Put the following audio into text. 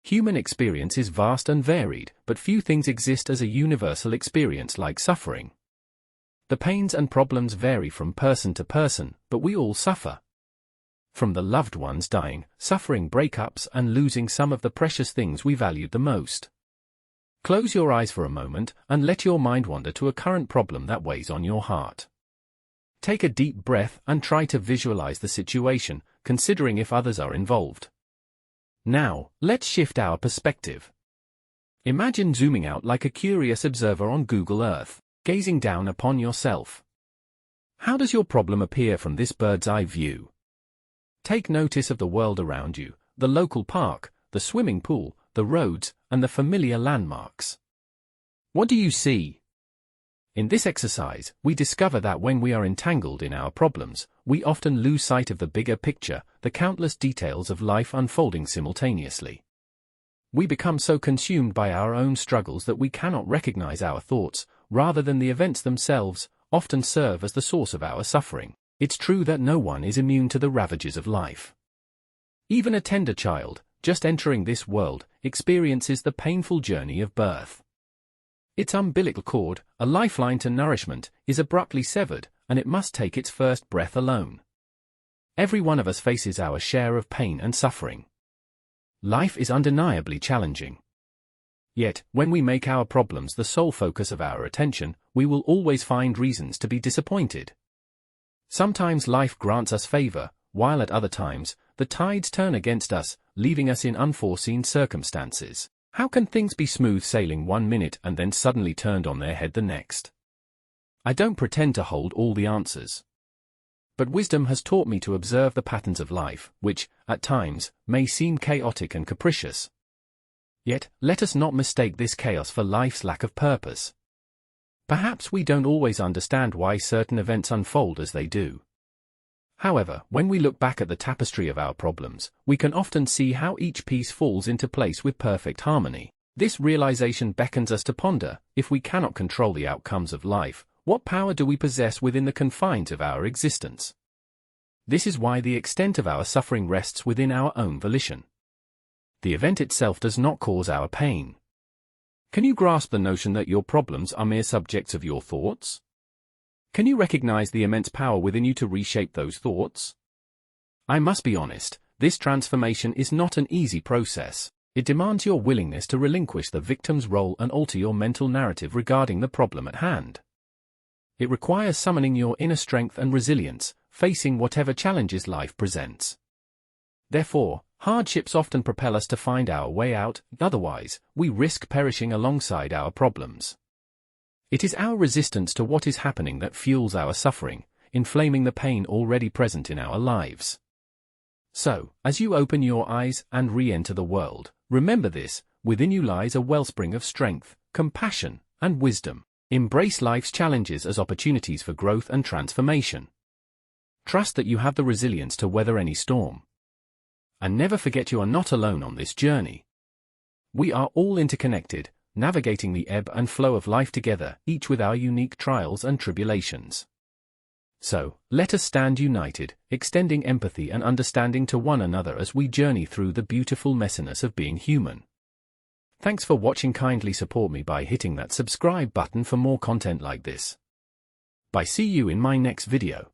Human experience is vast and varied, but few things exist as a universal experience like suffering. The pains and problems vary from person to person, but we all suffer. From the loved ones dying, suffering breakups, and losing some of the precious things we valued the most. Close your eyes for a moment and let your mind wander to a current problem that weighs on your heart. Take a deep breath and try to visualize the situation, considering if others are involved. Now, let's shift our perspective. Imagine zooming out like a curious observer on Google Earth, gazing down upon yourself. How does your problem appear from this bird's-eye view? Take notice of the world around you, the local park, the swimming pool, the roads, and the familiar landmarks. What do you see? In this exercise, we discover that when we are entangled in our problems, we often lose sight of the bigger picture, the countless details of life unfolding simultaneously. We become so consumed by our own struggles that we cannot recognize our thoughts, rather than the events themselves, often serve as the source of our suffering. It's true that no one is immune to the ravages of life. Even a tender child, just entering this world, experiences the painful journey of birth. Its umbilical cord, a lifeline to nourishment, is abruptly severed, and it must take its first breath alone. Every one of us faces our share of pain and suffering. Life is undeniably challenging. Yet, when we make our problems the sole focus of our attention, we will always find reasons to be disappointed. Sometimes life grants us favor, while at other times, the tides turn against us, leaving us in unforeseen circumstances. How can things be smooth sailing one minute and then suddenly turned on their head the next? I don't pretend to hold all the answers. But wisdom has taught me to observe the patterns of life, which, at times, may seem chaotic and capricious. Yet, let us not mistake this chaos for life's lack of purpose. Perhaps we don't always understand why certain events unfold as they do. However, when we look back at the tapestry of our problems, we can often see how each piece falls into place with perfect harmony. This realization beckons us to ponder, if we cannot control the outcomes of life, what power do we possess within the confines of our existence? This is why the extent of our suffering rests within our own volition. The event itself does not cause our pain. Can you grasp the notion that your problems are mere subjects of your thoughts? Can you recognize the immense power within you to reshape those thoughts? I must be honest, this transformation is not an easy process. It demands your willingness to relinquish the victim's role and alter your mental narrative regarding the problem at hand. It requires summoning your inner strength and resilience, facing whatever challenges life presents. Therefore, hardships often propel us to find our way out, otherwise, we risk perishing alongside our problems. It is our resistance to what is happening that fuels our suffering, inflaming the pain already present in our lives. So, as you open your eyes and re-enter the world, remember this: within you lies a wellspring of strength, compassion, and wisdom. Embrace life's challenges as opportunities for growth and transformation. Trust that you have the resilience to weather any storm. And never forget you are not alone on this journey. We are all interconnected, navigating the ebb and flow of life together, each with our unique trials and tribulations. So, let us stand united, extending empathy and understanding to one another as we journey through the beautiful messiness of being human. Thanks for watching. Kindly support me by hitting that subscribe button for more content like this. Bye. See you in my next video.